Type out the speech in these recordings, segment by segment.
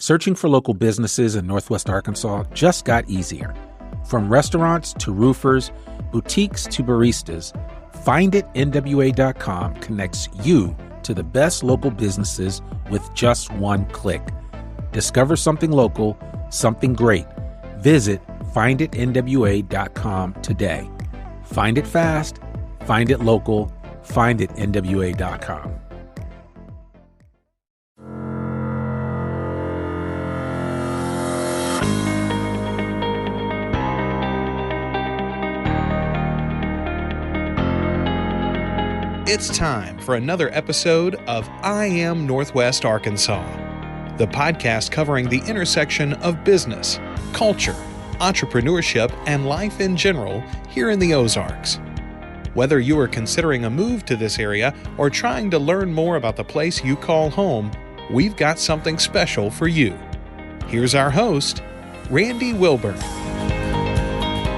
Searching for local businesses in Northwest Arkansas just got easier. From restaurants to roofers, boutiques to baristas, FindItNWA.com connects you to the best local businesses with just one click. Discover something local, something great. Visit FindItNWA.com today. Find it fast, find it local, FindItNWA.com. It's time for another episode of I Am Northwest Arkansas, the podcast covering the intersection of business, culture, entrepreneurship, and life in general here in the Ozarks. Whether you are considering a move to this area or trying to learn more about the place you call home, we've got something special for you. Here's our host, Randy Wilburn.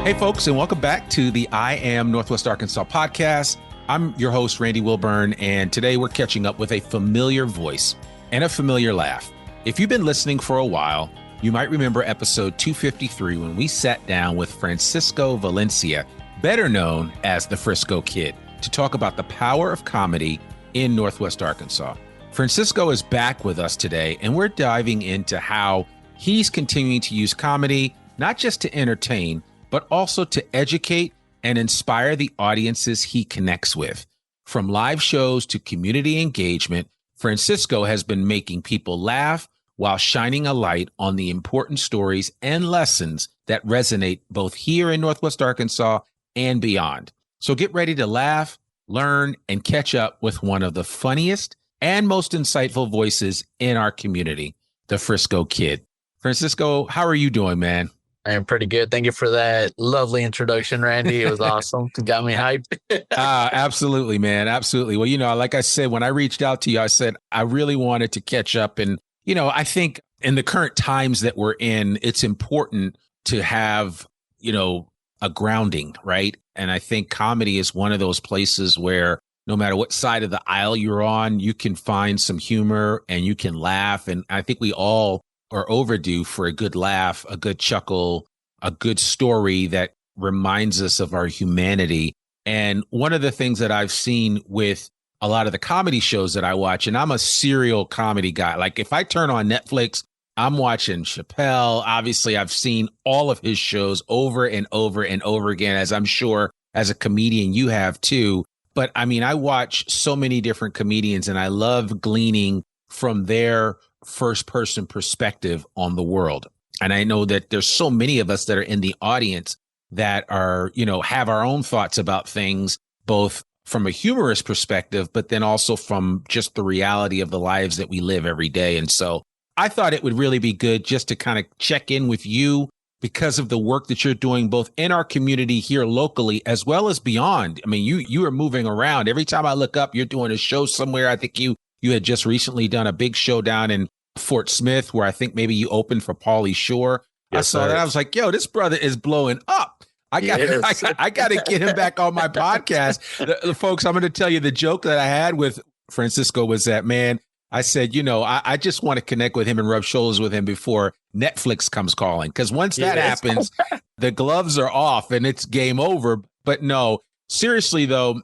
Hey folks, and welcome back to the I Am Northwest Arkansas podcast. I'm your host, Randy Wilburn, and today we're catching up with a familiar voice and a familiar laugh. If you've been listening for a while, you might remember episode 253 when we sat down with Francisco Valencia, better known as the Frisco Kid, to talk about the power of comedy in Northwest Arkansas. Francisco is back with us today, and we're diving into how he's continuing to use comedy, not just to entertain, but also to educate and inspire the audiences he connects with. From live shows to community engagement, Francisco has been making people laugh while shining a light on the important stories and lessons that resonate both here in Northwest Arkansas and beyond. So get ready to laugh, learn, and catch up with one of the funniest and most insightful voices in our community, the Frisco Kid. Francisco, how are you doing, man? I am pretty good. Thank you for that lovely introduction, Randy. It was awesome. It got me hyped. Absolutely, man. Absolutely. Well, like I said, when I reached out to you, I said, I really wanted to catch up. And, I think in the current times that we're in, it's important to have, a grounding, right? And I think comedy is one of those places where no matter what side of the aisle you're on, you can find some humor and you can laugh. And I think we all are overdue for a good laugh, a good chuckle, a good story that reminds us of our humanity. And one of the things that I've seen with a lot of the comedy shows that I watch, and I'm a serial comedy guy. Like if I turn on Netflix, I'm watching Chappelle. Obviously, I've seen all of his shows over and over and over again, as I'm sure as a comedian you have too. But I mean, I watch so many different comedians and I love gleaning from their first person perspective on the world. And I know that there's so many of us that are in the audience that are, have our own thoughts about things, both from a humorous perspective, but then also from just the reality of the lives that we live every day. And so I thought it would really be good just to kind of check in with you because of the work that you're doing both in our community here locally as well as beyond. I mean, you are moving around. Every time I look up, you're doing a show somewhere. I think you had just recently done a big show down in Fort Smith, where I think maybe you opened for Pauly Shore. Yes, I saw that. I was like, yo, this brother is blowing up. I got to get him back on my podcast. The folks, I'm going to tell you the joke that I had with Francisco was that, man, I said, I just want to connect with him and rub shoulders with him before Netflix comes calling. Because once that happens, the gloves are off and it's game over. But no, seriously, though,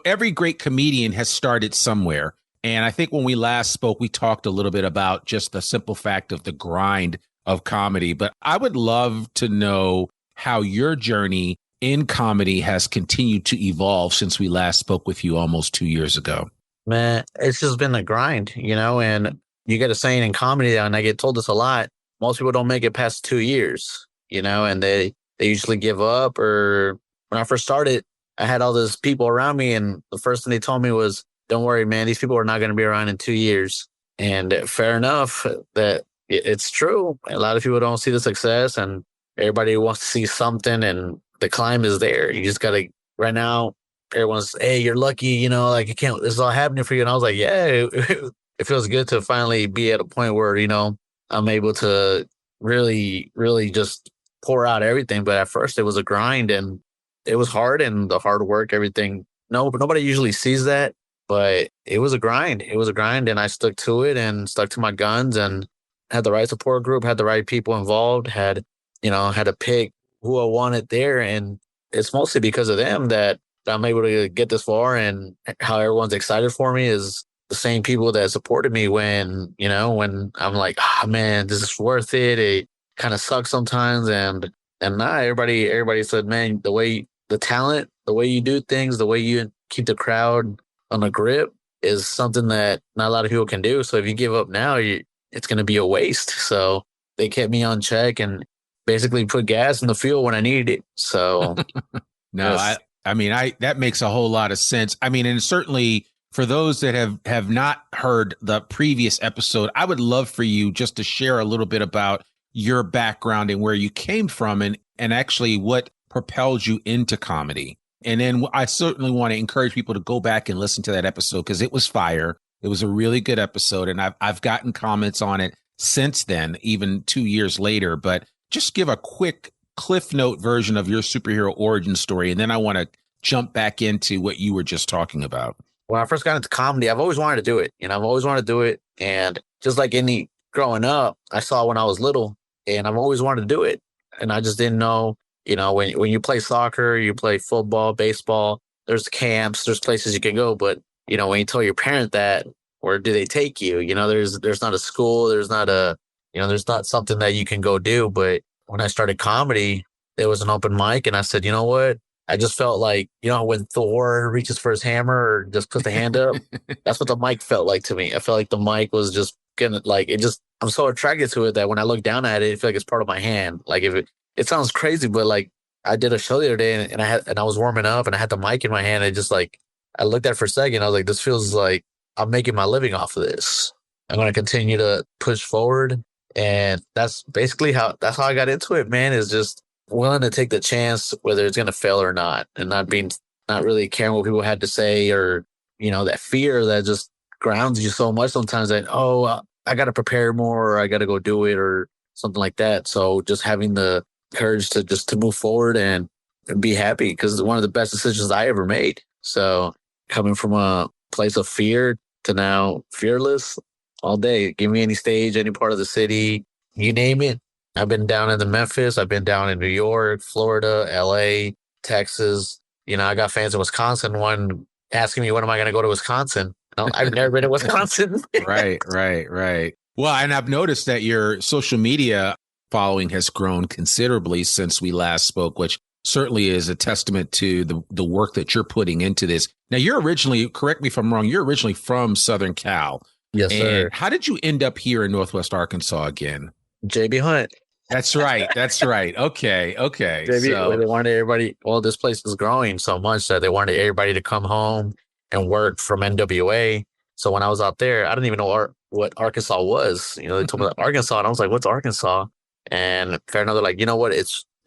every great comedian has started somewhere. And I think when we last spoke, we talked a little bit about just the simple fact of the grind of comedy. But I would love to know how your journey in comedy has continued to evolve since we last spoke with you almost 2 years ago. Man, it's just been a grind, and you get a saying in comedy, and I get told this a lot. Most people don't make it past 2 years, and they usually give up. Or when I first started, I had all these people around me, and the first thing they told me was, don't worry, man, these people are not going to be around in 2 years. And fair enough, that it's true. A lot of people don't see the success and everybody wants to see something and the climb is there. You just got to, right now, everyone's, hey, you're lucky, like you can't, this is all happening for you. And I was like, yeah, it feels good to finally be at a point where, I'm able to really, really just pour out everything. But at first it was a grind and it was hard and the hard work, everything. No, but nobody usually sees that. But it was a grind. It was a grind, and I stuck to it and stuck to my guns. And had the right support group, had the right people involved, had to pick who I wanted there, and it's mostly because of them that I'm able to get this far, and how everyone's excited for me is the same people that supported me when I'm like, man, this is worth it. It kind of sucks sometimes, and nah, everybody said, man, the talent, the way you do things, the way you keep the crowd on a grip is something that not a lot of people can do. So if you give up now, it's going to be a waste. So they kept me on check and basically put gas in the fuel when I needed it. So no, yes. I mean, that makes a whole lot of sense. I mean, and certainly for those that have not heard the previous episode, I would love for you just to share a little bit about your background and where you came from and actually what propelled you into comedy. And then I certainly want to encourage people to go back and listen to that episode because it was fire. It was a really good episode. And I've gotten comments on it since then, even 2 years later. But just give a quick Cliff Note version of your superhero origin story. And then I want to jump back into what you were just talking about. When I first got into comedy, I've always wanted to do it. I've always wanted to do it. And just like any growing up, I saw when I was little and I've always wanted to do it. And I just didn't know, when you play soccer, you play football, baseball, there's camps, there's places you can go. But, when you tell your parent that, where do they take you? There's not a school, there's not there's not something that you can go do. But when I started comedy, there was an open mic and I said, you know what? I just felt like, when Thor reaches for his hammer or just puts the hand up, that's what the mic felt like to me. I felt like the mic was just gonna I'm so attracted to it that when I look down at it, I feel like it's part of my hand. Like if it sounds crazy, but like I did a show the other day and I was warming up and I had the mic in my hand. And I looked at it for a second. I was like, this feels like I'm making my living off of this. I'm going to continue to push forward. And that's basically how I got into it, man, is just willing to take the chance, whether it's going to fail or not, and not really caring what people had to say or, that fear that just grounds you so much sometimes that, I got to prepare more or I got to go do it or something like that. So just having the courage to move forward and be happy because it's one of the best decisions I ever made. So coming from a place of fear to now fearless all day, give me any stage, any part of the city, you name it. I've been down in Memphis. I've been down in New York, Florida, LA, Texas. I got fans in Wisconsin. One asking me, when am I going to go to Wisconsin? I've never been to Wisconsin. Right. Well, and I've noticed that your social media following has grown considerably since we last spoke, which certainly is a testament to the work that you're putting into this. Now, you're originally, correct me if I'm wrong, you're originally from Southern Cal. Yes, sir. How did you end up here in Northwest Arkansas again? JB Hunt. That's right. Okay. JB, they wanted everybody, this place is growing so much that they wanted everybody to come home and work from NWA. So when I was out there, I didn't even know what Arkansas was. They told me Arkansas, and I was like, what's Arkansas? And fair enough, they're like, you know what?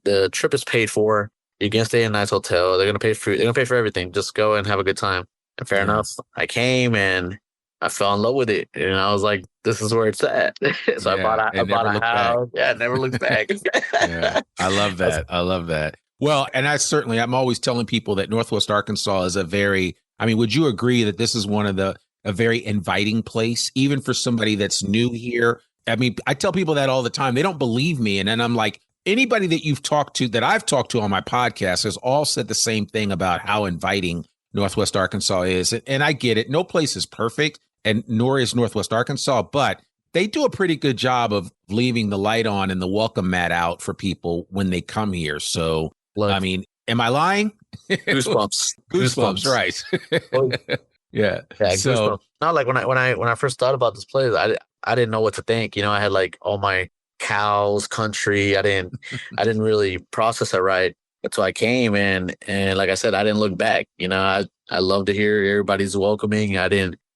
The trip is paid for. You can stay in a nice hotel. They're gonna pay for. They're gonna pay for everything. Just go and have a good time. And fair enough, I came and I fell in love with it, and I was like, "This is where it's at." So I bought a house. Back. Yeah, never looked back. Yeah, I love that. Well, and I'm always telling people that Northwest Arkansas is would you agree that this is one of a very inviting place, even for somebody that's new here? I mean, I tell people that all the time. They don't believe me. And then I'm like, anybody that I've talked to on my podcast has all said the same thing about how inviting Northwest Arkansas is. And I get it. No place is perfect, and nor is Northwest Arkansas, but they do a pretty good job of leaving the light on and the welcome mat out for people when they come here. So, I mean, am I lying? Goosebumps, right. Yeah. So, not like when I first thought about this place, I didn't know what to think. I had like all my cows, country. I didn't really process it right until I came and like I said, I didn't look back. I love to hear everybody's welcoming.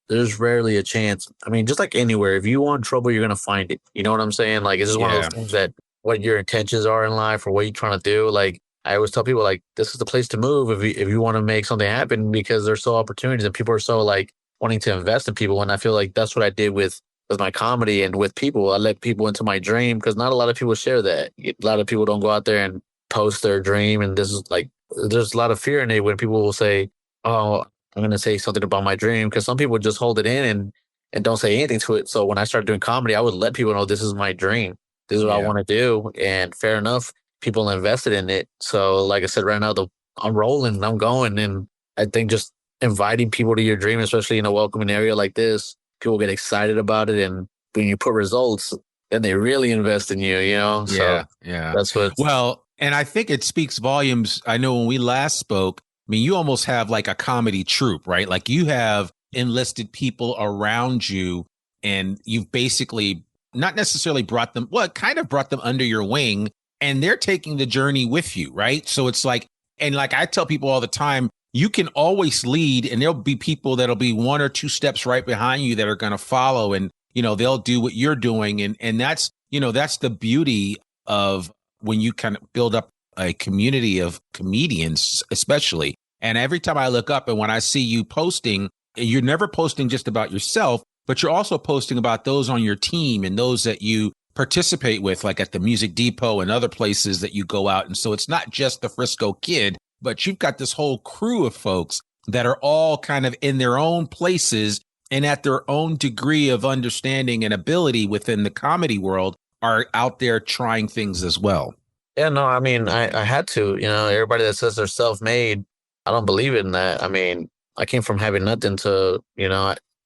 There's rarely a chance. I mean, just like anywhere, if you want trouble, you're gonna find it. You know what I'm saying? Like it's just one of those things that what your intentions are in life or what you're trying to do. Like I always tell people, like this is the place to move if you want to make something happen because there's so opportunities and people are so like wanting to invest in people. And I feel like that's what I did with my comedy and with people. I let people into my dream because not a lot of people share that. A lot of people don't go out there and post their dream. And this is like, there's a lot of fear in it when people will say, oh, I'm going to say something about my dream because some people just hold it in and don't say anything to it. So when I started doing comedy, I would let people know this is my dream. This is what I want to do. And fair enough, people invested in it. So like I said, right now, I'm rolling, I'm going. And I think just inviting people to your dream, especially in a welcoming area like this, people get excited about it. And when you put results, then they really invest in you, you know? Yeah. So that's what. Well, and I think it speaks volumes. I know when we last spoke, I mean, you almost have like a comedy troupe, right? Like you have enlisted people around you, and you've basically not necessarily brought them, well, kind of brought them under your wing, and they're taking the journey with you, right? So it's like, and like I tell people all the time, you can always lead, and there'll be people that'll be 1 or 2 steps right behind you that are going to follow, and they'll do what you're doing, and that's that's the beauty of when you kind of build up a community of comedians, especially. And every time I look up and when I see you posting, you're never posting just about yourself, but you're also posting about those on your team and those that you participate with, like at the Music Depot and other places that you go out. And so it's not just the Frisco Kid, but you've got this whole crew of folks that are all kind of in their own places and at their own degree of understanding and ability within the comedy world are out there trying things as well. Yeah, no, I mean, I had to, everybody that says they're self-made, I don't believe in that. I mean, I came from having nothing to,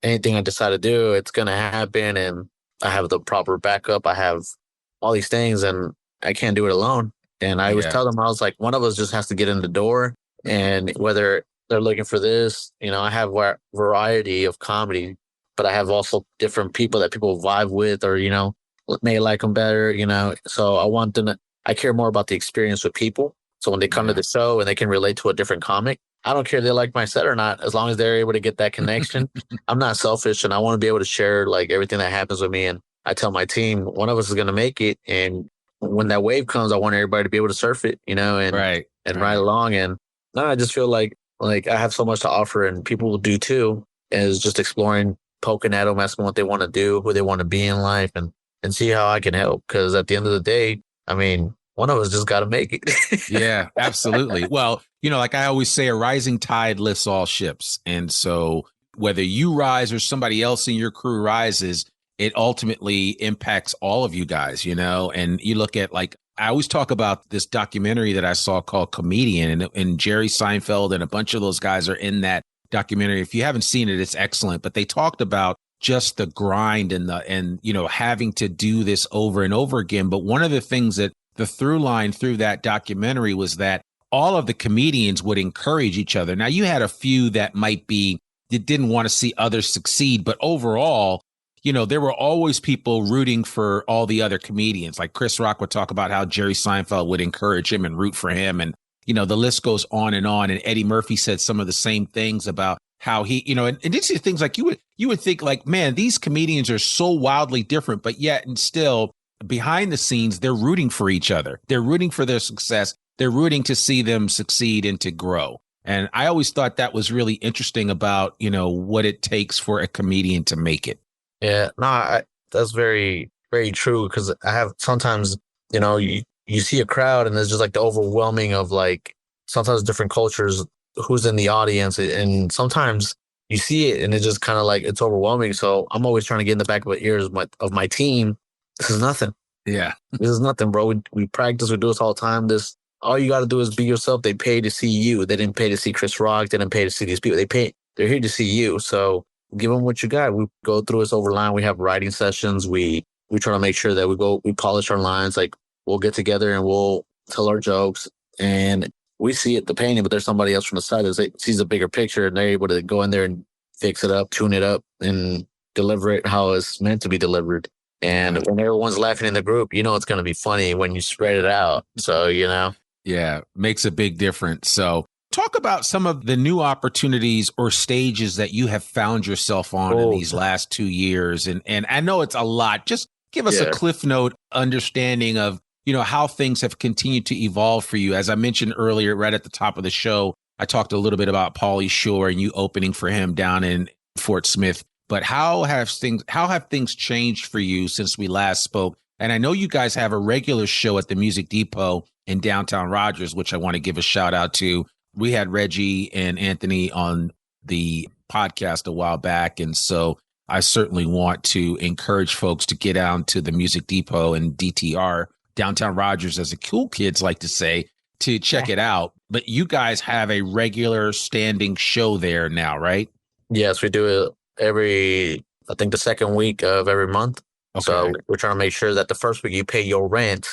anything I decide to do, it's going to happen. And I have the proper backup. I have all these things and I can't do it alone. And I always tell them, I was like, one of us just has to get in the door. And whether they're looking for this, I have a variety of comedy, but I have also different people that people vibe with or, may like them better, So I want them to, I care more about the experience with people. So when they come to the show and they can relate to a different comic, I don't care if they like my set or not, as long as they're able to get that connection. I'm not selfish and I want to be able to share like everything that happens with me. And I tell my team, one of us is going to make it. And when that wave comes, I want everybody to be able to surf it, and ride along. And no, I just feel like I have so much to offer and people will do too, is just exploring, poking at them, asking what they want to do, who they want to be in life and see how I can help. Because at the end of the day, I mean, one of us just got to make it. Yeah, absolutely. Well, like I always say, a rising tide lifts all ships. And so whether you rise or somebody else in your crew rises, it ultimately impacts all of you guys, and you look at like, I always talk about this documentary that I saw called Comedian, and Jerry Seinfeld and a bunch of those guys are in that documentary. If you haven't seen it, it's excellent. But they talked about just the grind and having to do this over and over again. But one of the things that the through line through that documentary was that all of the comedians would encourage each other. Now, you had a few that didn't want to see others succeed, but overall, there were always people rooting for all the other comedians. Like Chris Rock would talk about how Jerry Seinfeld would encourage him and root for him. And, the list goes on. And Eddie Murphy said some of the same things about how he, and these are things like you would think like, man, these comedians are so wildly different, but yet and still behind the scenes, they're rooting for each other. They're rooting for their success. They're rooting to see them succeed and to grow. And I always thought that was really interesting about, what it takes for a comedian to make it. Yeah, no, that's very, very true. Because I have sometimes, you see a crowd and there's just like the overwhelming of like sometimes different cultures, who's in the audience. And sometimes you see it and it's just kind of like it's overwhelming. So I'm always trying to get in the back of my ears of my team. This is nothing. Yeah. This is nothing, bro. We practice. We do this all the time. All you got to do is be yourself. They pay to see you. They didn't pay to see Chris Rock. They didn't pay to see these people. They're here to see you. So give them what you got. We go through this over line. We have writing sessions. We try to make sure that we polish our lines. Like we'll get together and we'll tell our jokes and we see it, the painting, but there's somebody else from the side that sees a bigger picture and they're able to go in there and fix it up, tune it up and deliver it how it's meant to be delivered. And when everyone's laughing in the group, it's going to be funny when you spread it out. So, Yeah, makes a big difference. So talk about some of the new opportunities or stages that you have found yourself on in these last 2 years. And I know it's a lot. Just give us a Cliff Note understanding of, how things have continued to evolve for you. As I mentioned earlier, right at the top of the show, I talked a little bit about Pauly Shore and you opening for him down in Fort Smith. But how have things changed for you since we last spoke? And I know you guys have a regular show at the Music Depot in downtown Rogers, which I want to give a shout out to. We had Reggie and Anthony on the podcast a while back. And so I certainly want to encourage folks to get down to the Music Depot and DTR, downtown Rogers, as the cool kids like to say, to check it out. But you guys have a regular standing show there now, right? Yes, we do it I think the second week of every month. Okay. So we're trying to make sure that the first week you pay your rent.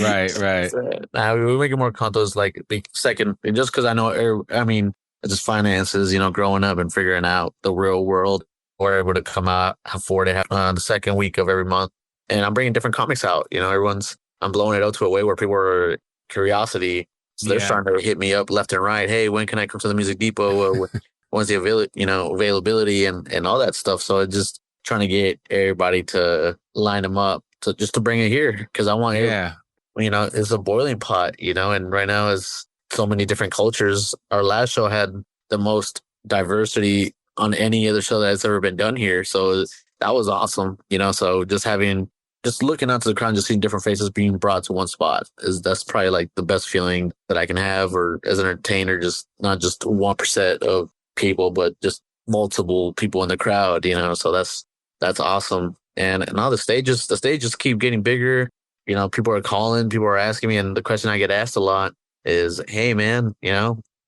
Right. So, we're making more contos like the second, just because I know, it's just finances, growing up and figuring out the real world. We're able to come out, afford it the second week of every month. And I'm bringing different comics out. I'm blowing it out to a way where people are curiosity. So they're starting to hit me up left and right. Hey, when can I come to the Music Depot? When's the availability and all that stuff. So it's just trying to get everybody to line them up to bring it here. Because I want it's a boiling pot, and right now is so many different cultures. Our last show had the most diversity on any other show that's ever been done here. So that was awesome, so just looking out to the crowd, just seeing different faces being brought to one spot that's probably like the best feeling that I can have, or as an entertainer, just not just 1% of people, but just multiple people in the crowd, so that's awesome. And now the stages keep getting bigger. People are calling, people are asking me, and the question I get asked a lot is, hey man,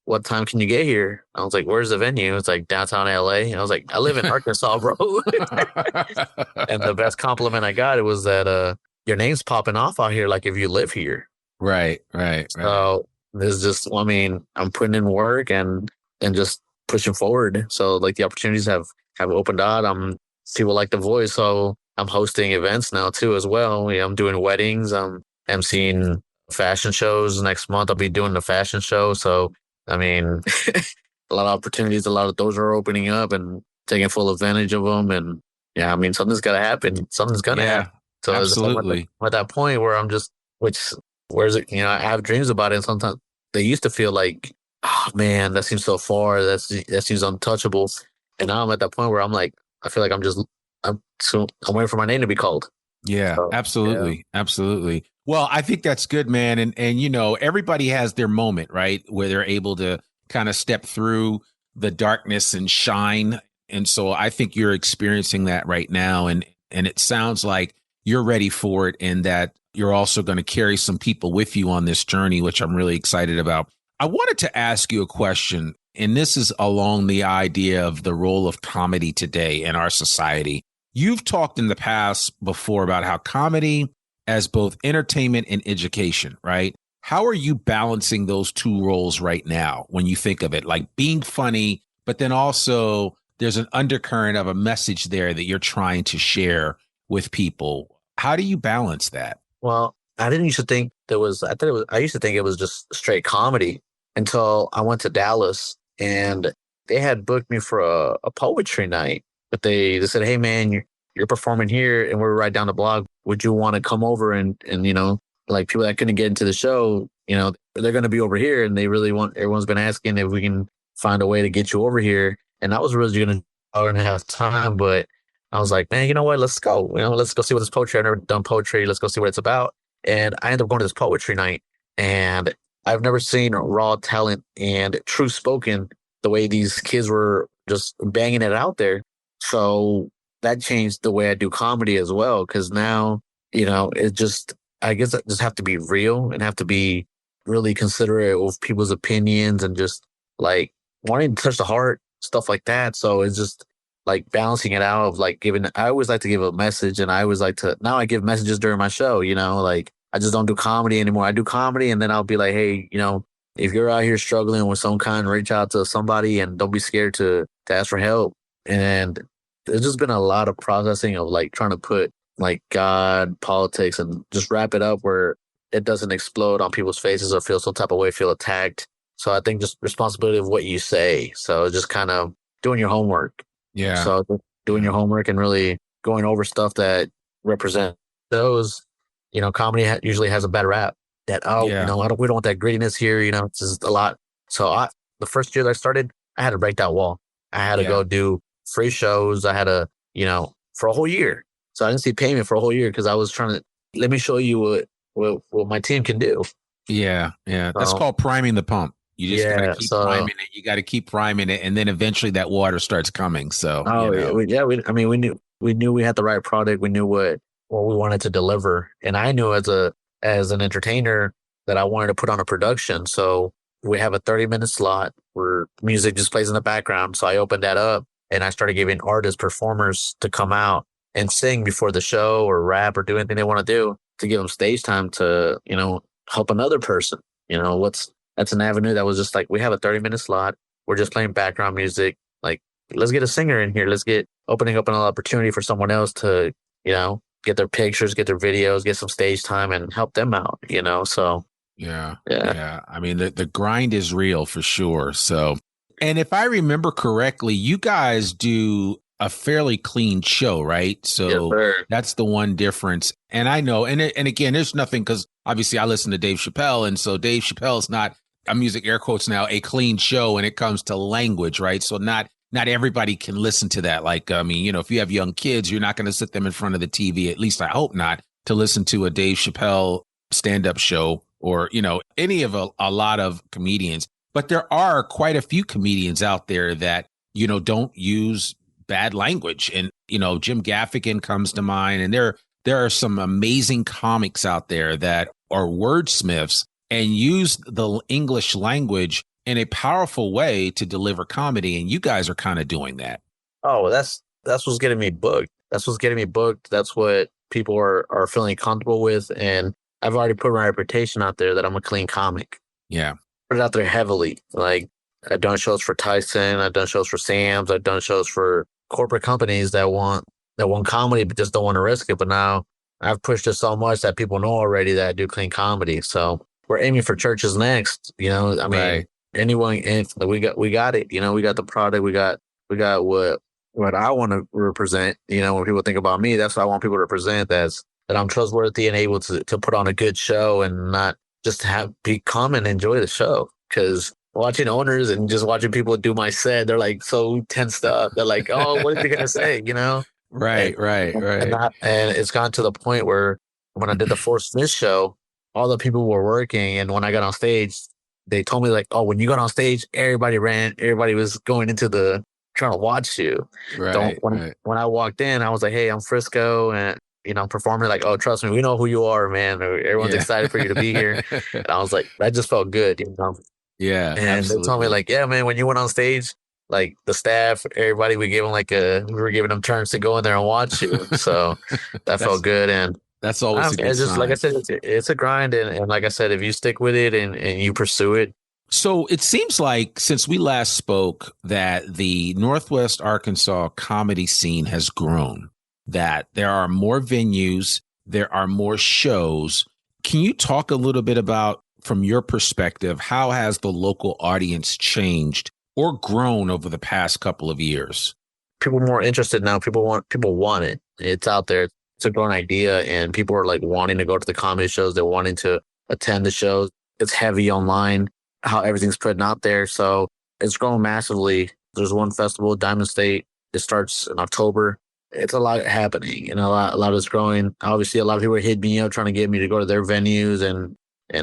what time can you get here? I was like, where's the venue? It's like downtown LA. I was like, I live in Arkansas, bro. And the best compliment I got, it was that your name's popping off out here like if you live here. Right. So there's just, I'm putting in work and just pushing forward. So like the opportunities have opened out. People like the voice, so I'm hosting events now too as well. I'm doing weddings. I'm emceeing fashion shows next month. I'll be doing the fashion show. So a lot of opportunities, a lot of doors are opening up and taking full advantage of them. And something's got to happen. Something's going to happen. So absolutely. I'm at that point where I'm just, where's it? I have dreams about it. And sometimes they used to feel like, oh man, that seems so far. That seems untouchable. And now I'm at that point where I'm like, I feel like I'm waiting for my name to be called. Yeah, so, absolutely. Absolutely. Well, I think that's good, man. And everybody has their moment, right? Where they're able to kind of step through the darkness and shine. And so I think you're experiencing that right now. And it sounds like you're ready for it, and that you're also going to carry some people with you on this journey, which I'm really excited about. I wanted to ask you a question, and this is along the idea of the role of comedy today in our society. You've talked in the past before about how comedy as both entertainment and education, right? How are you balancing those two roles right now when you think of it? Like being funny, but then also there's an undercurrent of a message there that you're trying to share with people. How do you balance that? Well, I used to think it was just straight comedy until I went to Dallas and they had booked me for a poetry night. But they said, hey man, you're performing here and we're right down the block. Would you want to come over and like people that couldn't get into the show, they're going to be over here, and they really want, everyone's been asking if we can find a way to get you over here. And I was really going to hour and a half time, but I was like, man, you know what? Let's go. Let's go see what this poetry. I've never done poetry. Let's go see what it's about. And I ended up going to this poetry night, and I've never seen raw talent and true spoken the way these kids were just banging it out there. So that changed the way I do comedy as well. Cause now, I guess I just have to be real and have to be really considerate of people's opinions and just like wanting to touch the heart, stuff like that. So it's just like balancing it out of like I always like to give a message, and I always like to, now I give messages during my show, like I just don't do comedy anymore. I do comedy, and then I'll be like, hey, if you're out here struggling with some kind, reach out to somebody and don't be scared to ask for help. And there's just been a lot of processing of like trying to put like God, politics, and just wrap it up where it doesn't explode on people's faces or feel some type of way, feel attacked. So I think just responsibility of what you say. So just kind of doing your homework. Yeah. So doing your homework and really going over stuff that represent those, comedy usually has a bad rap that, we don't want that grittiness here. It's just a lot. So the first year that I started, I had to break that wall. I had to go do free shows. I had to, for a whole year. So I didn't see payment for a whole year because I was trying to, let me show you what my team can do. Yeah. Yeah. That's called priming the pump. You just got to Yeah. keep So, priming it. You got to keep priming it, and then eventually that water starts coming. So, oh, I mean, we knew we had the right product. We knew what we wanted to deliver. And I knew as an entertainer that I wanted to put on a production. So we have a 30-minute slot where music just plays in the background. So I opened that up and I started giving artists, performers to come out and sing before the show or rap or do anything they want to do to give them stage time to, help another person. That's an avenue that was just like, we have a 30-minute slot. We're just playing background music. Like, let's get a singer in here. Let's get opening up an opportunity for someone else to, get their pictures, get their videos, get some stage time and help them out, So yeah. I mean, the grind is real for sure. So, and if I remember correctly, you guys do a fairly clean show, right? So yes, that's the one difference. And I know, and again, there's nothing, because obviously I listen to Dave Chappelle, and so Dave Chappelle's not, I'm using air quotes now, a clean show when it comes to language, right? So not everybody can listen to that. Like, I mean, if you have young kids, you're not going to sit them in front of the TV, at least I hope not, to listen to a Dave Chappelle stand-up show or, any of a lot of comedians. But there are quite a few comedians out there that, don't use bad language. And, Jim Gaffigan comes to mind. And there are some amazing comics out there that are wordsmiths and use the English language in a powerful way to deliver comedy. And you guys are kind of doing that. Oh, that's what's getting me booked. That's what's getting me booked. That's what people are feeling comfortable with. And I've already put my reputation out there that I'm a clean comic. Yeah. Put it out there heavily. Like, I've done shows for Tyson. I've done shows for Sam's. I've done shows for corporate companies that want comedy but just don't want to risk it. But now I've pushed it so much that people know already that I do clean comedy. So we're aiming for churches next. I mean, right. Anyone, and we got it. We got the product. We got what I want to represent. When people think about me, that's what I want people to represent. That I'm trustworthy and able to put on a good show and not just come and enjoy the show. Because watching owners and just watching people do my set, they're like so tensed up. They're like, "Oh, what is he gonna say?" Right. And it's gotten to the point where when I did the Fort Smith show, all the people were working, and when I got on stage, they told me like, "Oh, when you got on stage, everybody ran. Everybody was going into trying to watch you." Right. When I walked in, I was like, "Hey, I'm Frisco," and I'm performing like, "Oh, trust me, we know who you are, man. Everyone's excited for you to be here." And I was like, that just felt good, Yeah. And absolutely. they told me like, "Yeah, man, when you went on stage, like the staff, everybody, we were giving them turns to go in there and watch you." So that felt good. And that's always a good it's just sign. like I said, it's a grind, and like I said, if you stick with it and you pursue it. So it seems like since we last spoke that the Northwest Arkansas comedy scene has grown, that there are more venues, there are more shows. Can you talk a little bit about, from your perspective, how has the local audience changed or grown over the past couple of years? People are more interested now. People want it. It's out there. It's a growing idea, and people are like wanting to go to the comedy shows. They're wanting to attend the shows. It's heavy online, how everything's putting out there. So it's grown massively. There's one festival, Diamond State. It starts in October. It's a lot happening, and a lot is growing. Obviously, a lot of people are hitting me up trying to get me to go to their venues and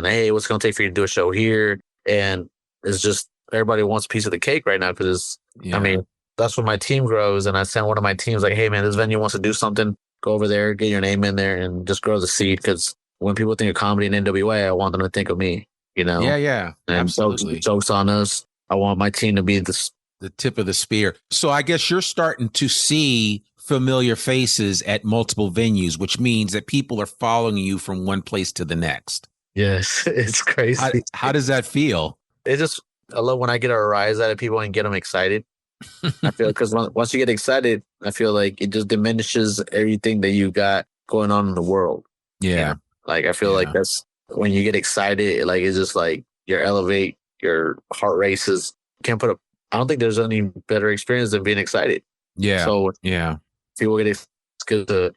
hey, what's it going to take for you to do a show here? And it's just everybody wants a piece of the cake right now because I mean, that's when my team grows. And I send one of my teams like, "Hey, man, this venue wants to do something. Go over there, get your name in there, and just grow the seed." Because when people think of comedy in NWA, I want them to think of me. Yeah, and absolutely. Jokes on us. I want my team to be the tip of the spear. So I guess you're starting to see familiar faces at multiple venues, which means that people are following you from one place to the next. Yes, it's crazy. How does that feel? I love when I get a rise out of people and get them excited. I feel because once you get excited, I feel like it just diminishes everything that you got going on in the world. Yeah. Like, I feel like that's when you get excited, like, it's just like you elevate, your heart races. I don't think there's any better experience than being excited. Yeah. So, people it's good to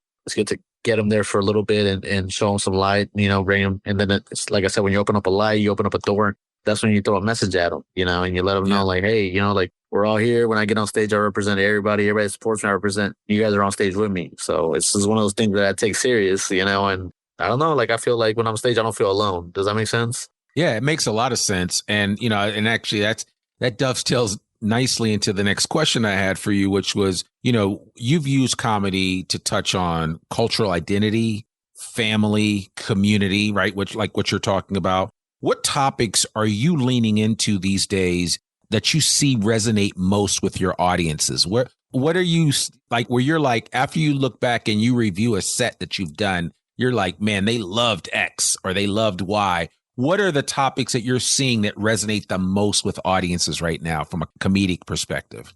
get them there for a little bit and show them some light, bring them. And then it's like I said, when you open up a light, you open up a door. That's when you throw a message at them, and you let them know, like, hey, like, we're all here. When I get on stage, I represent everybody. Everybody supports me. I represent you guys are on stage with me. So it's just one of those things that I take serious, and I don't know, like, I feel like when I'm on stage, I don't feel alone. Does that make sense? Yeah, it makes a lot of sense. And, and actually that dovetails nicely into the next question I had for you, which was, you've used comedy to touch on cultural identity, family, community, right? Which, like what you're talking about. What topics are you leaning into these days that you see resonate most with your audiences? What are you like, where you're like, after you look back and you review a set that you've done, you're like, man, they loved X or they loved Y. What are the topics that you're seeing that resonate the most with audiences right now from a comedic perspective?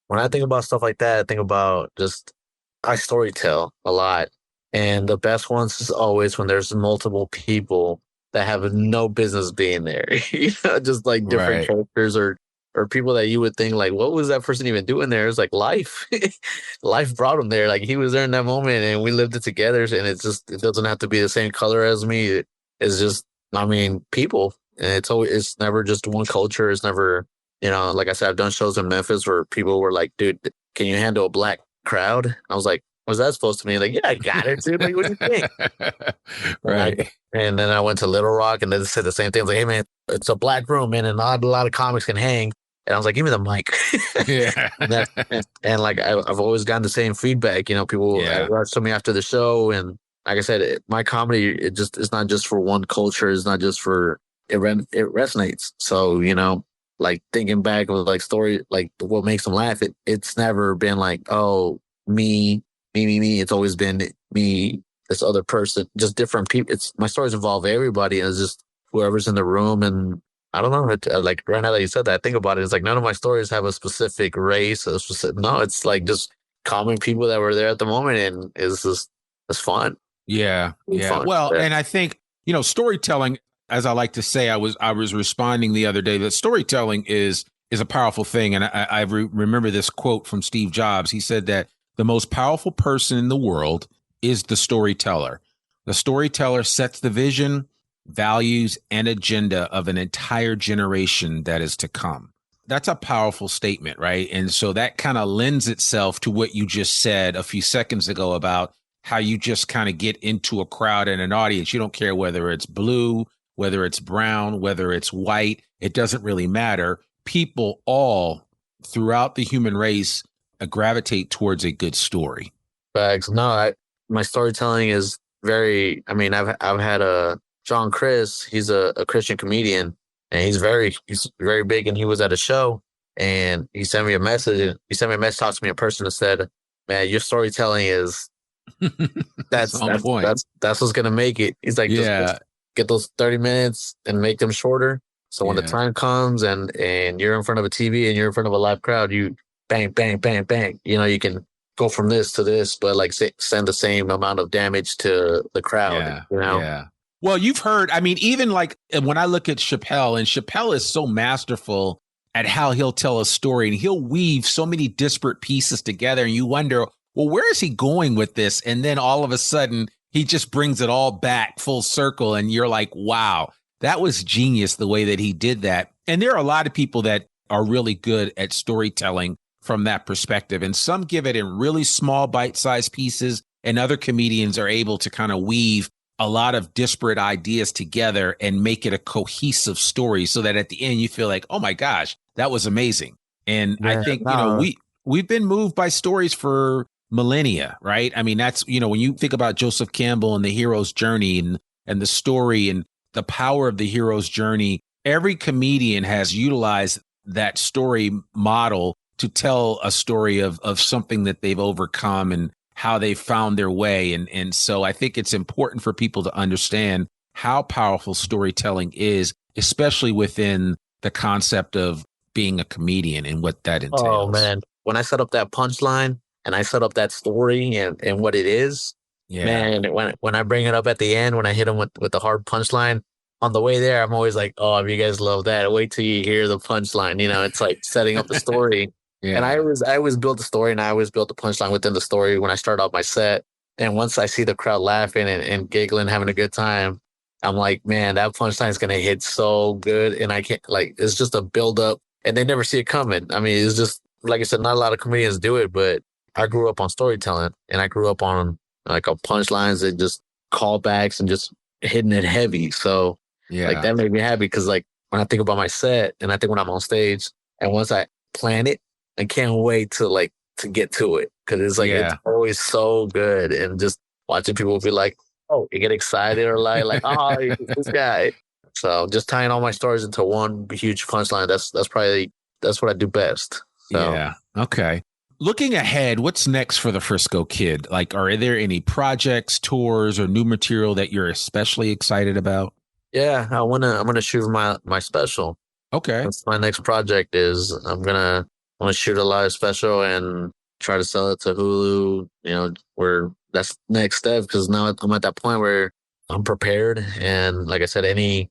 When I think about stuff like that, I think about I storytell a lot. And the best ones is always when there's multiple people that have no business being there. Just like different characters or people that you would think like, what was that person even doing there? It's like life. Life brought him there. Like he was there in that moment and we lived it together. And it doesn't have to be the same color as me. It's just, people. And it's never just one culture. It's never, like I said, I've done shows in Memphis where people were like, dude, can you handle a black crowd? I was like, was that supposed to mean? Like, yeah, I got it, dude. Like, what do you think? Right. And then I went to Little Rock and they said the same thing. I was like, hey, man, it's a black room, man, and not a lot of comics can hang. And I was like, give me the mic. Yeah. and like, I've always gotten the same feedback. People rush to me after the show. And like I said, my comedy, it's not just for one culture. It's not just for, it resonates. So, like thinking back of like story, like what makes them laugh, it's never been like, oh, me. It's always been me, this other person, just different people. My stories involve everybody, and it's just whoever's in the room. And I don't know, like right now that you said that, I think about it. It's like none of my stories have a specific race, no. It's like just common people that were there at the moment, and it's fun. Yeah, Fun. Well, and I think storytelling, as I like to say, I was responding the other day that storytelling is a powerful thing, and I remember this quote from Steve Jobs. He said that the most powerful person in the world is the storyteller. The storyteller sets the vision, values, and agenda of an entire generation that is to come. That's a powerful statement, right? And so that kind of lends itself to what you just said a few seconds ago about how you just kind of get into a crowd and an audience. You don't care whether it's blue, whether it's brown, whether it's white. It doesn't really matter. People all throughout the human race gravitate towards a good story. Facts. No, my storytelling is very. I've had John Chris. He's a Christian comedian, and he's very big. And he was at a show, and he sent me a message. Talked to me in person, and said, "Man, your storytelling is that's on point. That's what's gonna make it." He's like, just get those 30 minutes and make them shorter. So when the time comes and you're in front of a TV and you're in front of a live crowd, you bang, bang, bang, bang. You can go from this to this, but like send the same amount of damage to the crowd. Yeah. Well, you've heard, even like when I look at Chappelle, and Chappelle is so masterful at how he'll tell a story, and he'll weave so many disparate pieces together, and you wonder, well, where is he going with this? And then all of a sudden, he just brings it all back full circle, and you're like, wow, that was genius the way that he did that. And there are a lot of people that are really good at storytelling from that perspective. And some give it in really small bite-sized pieces, and other comedians are able to kind of weave a lot of disparate ideas together and make it a cohesive story so that at the end you feel like, oh my gosh, that was amazing. And I think, we've been moved by stories for millennia, right? That's, when you think about Joseph Campbell and the hero's journey and the story and the power of the hero's journey, every comedian has utilized that story model to tell a story of something that they've overcome and how they found their way. And so I think it's important for people to understand how powerful storytelling is, especially within the concept of being a comedian and what that entails. Oh, man. When I set up that punchline and I set up that story and what it is, man, when I bring it up at the end, when I hit them with the hard punchline, on the way there, I'm always like, oh, if you guys love that, wait till you hear the punchline. It's like setting up the story. And I always build the story, and I always build the punchline within the story when I start off my set. And once I see the crowd laughing and giggling, having a good time, I'm like, man, that punchline is going to hit so good. And I can't, like, it's just a build up, and they never see it coming. It's just, like I said, not a lot of comedians do it, but I grew up on storytelling, and I grew up on like punchlines and just callbacks and just hitting it heavy. So Like Yeah. that made me happy because like when I think about my set and I think when I'm on stage and once I plan it, I can't wait to get to it because it's like it's Yeah. always so good and just watching people be like, oh, you get excited or like oh, this guy. So just tying all my stories into one huge punchline. That's what I do best. So Yeah. Okay. Looking ahead, what's next for the Frisco Kid? Like, are there any projects, tours, or new material that you're especially excited about? yeah, I'm gonna shoot my special. Okay. That's my next project is I'm gonna shoot a live special and try to sell it to Hulu. You know, where that's next step because now I'm at that point where I'm prepared and like I said, any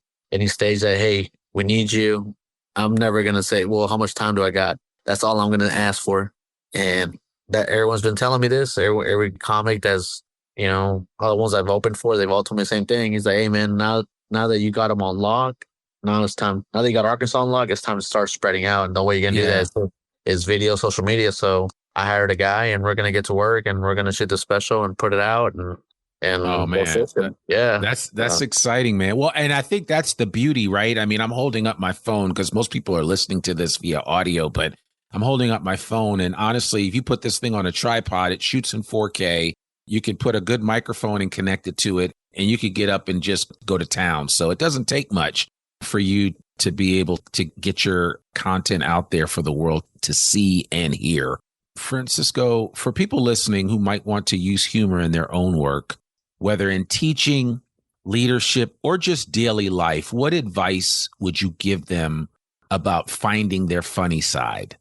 stage that hey we need you, I'm never gonna say well how much time do I got? That's all I'm gonna ask for, and that everyone's been telling me this. Every comic that's all the ones I've opened for, they've all told me the same thing. He's like, hey man, now that you got them on lock. Now it's time. Now that you got Arkansas unlocked, it's time to start spreading out. And the way you're gonna do Yeah. that is video, social media. So I hired a guy, and we're gonna get to work, and we're gonna shoot the special and put it out, and Oh go man. fishing. Yeah, That's exciting, man. Well, and I think that's the beauty, right? I mean, I'm holding up my phone because most people are listening to this via audio, but I'm holding up my phone. And honestly, if you put this thing on a tripod, it shoots in 4K. You can put a good microphone and connect it to it, and you could get up and just go to town. So it doesn't take much for you to be able to get your content out there for the world to see and hear. Francisco, for people listening who might want to use humor in their own work, whether in teaching, leadership, or just daily life, what advice would you give them about finding their funny side?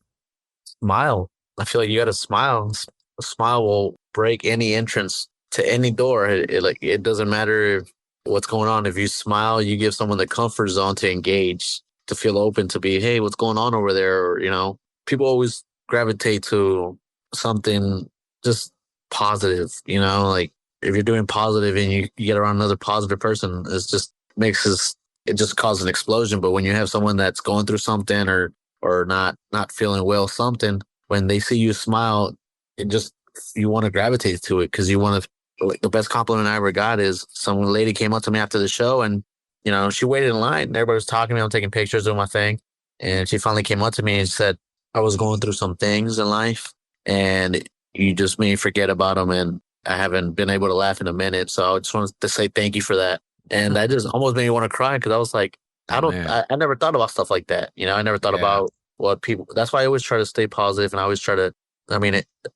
smile. I feel like you got to smile. A smile will break any entrance to any door. It doesn't matter what's going on. If you smile, you give someone the comfort zone to engage, to feel open, to be, hey, what's going on over there? Or, people always gravitate to something just positive, like if you're doing positive and you get around another positive person, it just causes an explosion. But when you have someone that's going through something or not feeling well, something, when they see you smile, you want to gravitate to it because you want to. Like, the best compliment I ever got is some lady came up to me after the show and, she waited in line and everybody was talking to me. I'm taking pictures of my thing. And she finally came up to me and said, I was going through some things in life and you just made me forget about them. And I haven't been able to laugh in a minute. So I just wanted to say thank you for that. And that just almost made me want to cry because I was like, I never thought about stuff like that. I never thought about what people, that's why I always try to stay positive and I always try to,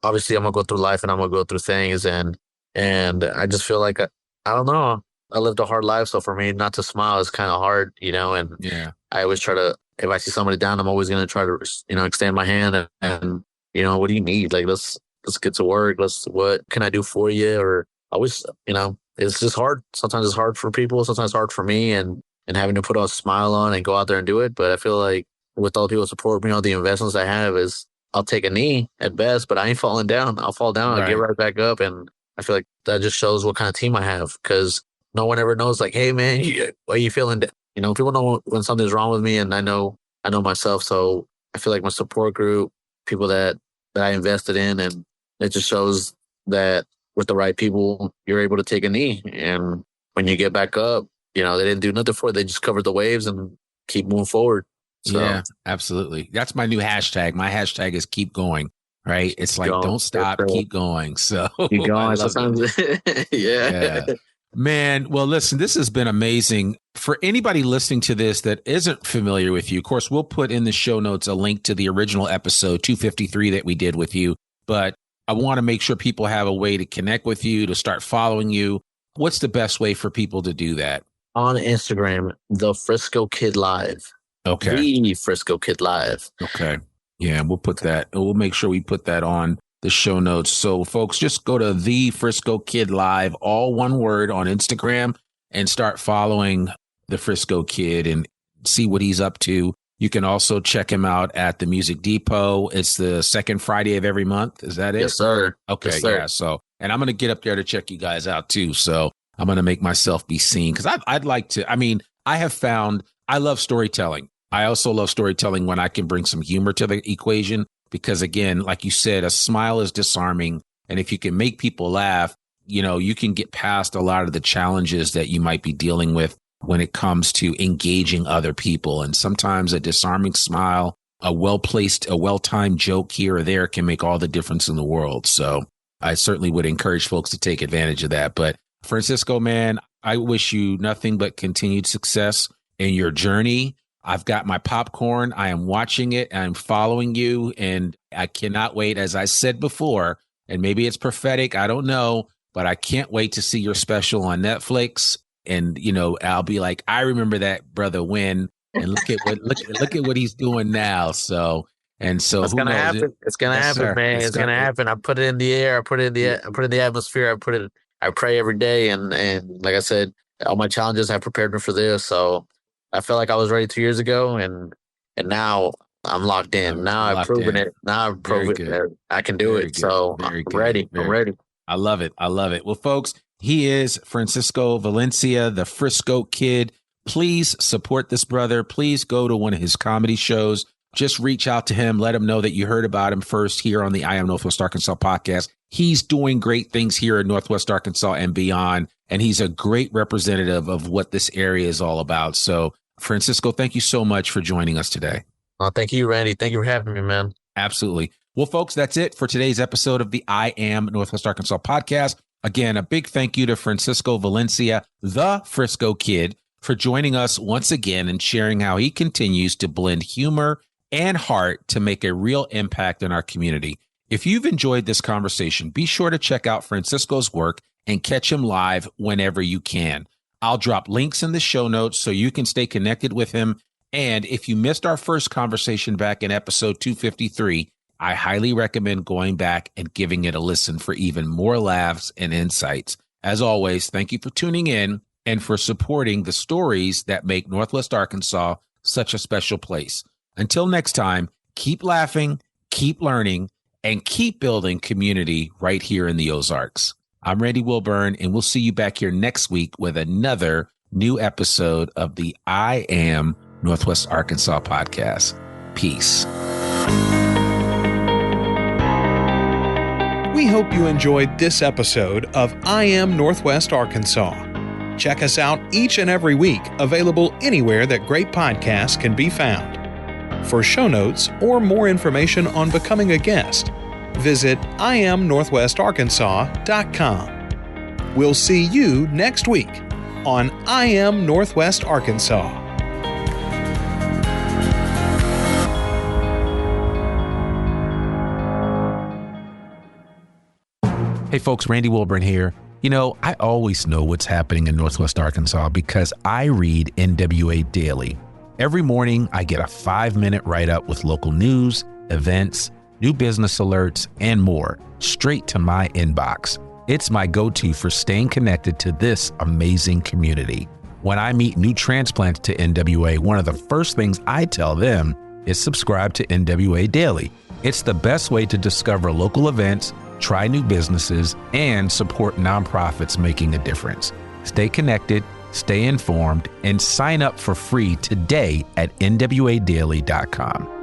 obviously I'm going to go through life and I'm going to go through things and I just feel like, I don't know, I lived a hard life. So for me not to smile is kind of hard, and I always try to, if I see somebody down, I'm always going to try to, extend my hand and, what do you need? Like, let's get to work. What can I do for you? Or I always, it's just hard. Sometimes it's hard for people. Sometimes it's hard for me and having to put a smile on and go out there and do it. But I feel like with all the people support me, all the investments I have is I'll take a knee at best, but I ain't falling down. I'll fall down. I'll get right back up. And I feel like that just shows what kind of team I have because no one ever knows like, hey man, what are you feeling? People know when something's wrong with me and I know myself. So I feel like my support group, people that I invested in, and it just shows that with the right people, you're able to take a knee. And when you get back up, they didn't do nothing for it. They just covered the waves and keep moving forward. So, yeah, absolutely. That's my new hashtag. My hashtag is keep going, right? It's like, don't stop, keep going. So keep going. Sometimes, yeah. Man, well, listen, this has been amazing. For anybody listening to this that isn't familiar with you, of course, we'll put in the show notes a link to the original episode 253 that we did with you. But I want to make sure people have a way to connect with you, to start following you. What's the best way for people to do that? On Instagram, the Frisco Kid Live. Okay. The Frisco Kid Live. Okay. Yeah, we'll put that. We'll make sure we put that on the show notes. So folks, just go to the Frisco Kid Live, all one word, on Instagram and start following the Frisco Kid and see what he's up to. You can also check him out at the Music Depot. It's the second Friday of every month. Is that it? Yes, sir. Okay. Yes, sir. Yeah. So, and I'm going to get up there to check you guys out too. So I'm going to make myself be seen because I'd like to, I have found I love storytelling. I also love storytelling when I can bring some humor to the equation. Because again, like you said, a smile is disarming. And if you can make people laugh, you can get past a lot of the challenges that you might be dealing with when it comes to engaging other people. And sometimes a disarming smile, a well-placed, a well-timed joke here or there can make all the difference in the world. So I certainly would encourage folks to take advantage of that. But Francisco, man, I wish you nothing but continued success in your journey. I've got my popcorn. I am watching it. I'm following you. And I cannot wait, as I said before, and maybe it's prophetic, I don't know, but I can't wait to see your special on Netflix. And, you know, I'll be like, I remember that brother when, and look at what he's doing now. So it's gonna happen. It's gonna happen, man. It's gonna happen. I put it in the air. I put it in the atmosphere. I pray every day. And like I said, all my challenges have prepared me for this. So I felt like I was ready 2 years ago, and now I'm locked in. Now I've proven it. Now I've proven that I can do it. So I'm ready. I'm ready. I love it. I love it. Well, folks, he is Francisco Valencia, the Frisco Kid. Please support this brother. Please go to one of his comedy shows. Just reach out to him. Let him know that you heard about him first here on the I Am Northwest Arkansas podcast. He's doing great things here in Northwest Arkansas and beyond. And he's a great representative of what this area is all about. So, Francisco, thank you so much for joining us today. Oh, thank you, Randy. Thank you for having me, man. Absolutely. Well, folks, that's it for today's episode of the I Am Northwest Arkansas podcast. Again, a big thank you to Francisco Valencia, the Frisco Kid, for joining us once again and sharing how he continues to blend humor and heart to make a real impact in our community. If you've enjoyed this conversation, be sure to check out Francisco's work and catch him live whenever you can. I'll drop links in the show notes so you can stay connected with him. And if you missed our first conversation back in episode 253, I highly recommend going back and giving it a listen for even more laughs and insights. As always, thank you for tuning in and for supporting the stories that make Northwest Arkansas such a special place. Until next time, keep laughing, keep learning, and keep building community right here in the Ozarks. I'm Randy Wilburn, and we'll see you back here next week with another new episode of the I Am Northwest Arkansas podcast. Peace. We hope you enjoyed this episode of I Am Northwest Arkansas. Check us out each and every week, available anywhere that great podcasts can be found. For show notes or more information on becoming a guest, visit IamNorthwestArkansas.com. We'll see you next week on I Am Northwest Arkansas. Hey folks, Randy Wilburn here. You know, I always know what's happening in Northwest Arkansas because I read NWA Daily. Every morning, I get a 5-minute write-up with local news, events, new business alerts, and more, straight to my inbox. It's my go-to for staying connected to this amazing community. When I meet new transplants to NWA, one of the first things I tell them is subscribe to NWA Daily. It's the best way to discover local events, try new businesses, and support nonprofits making a difference. Stay connected, stay informed, and sign up for free today at nwadaily.com.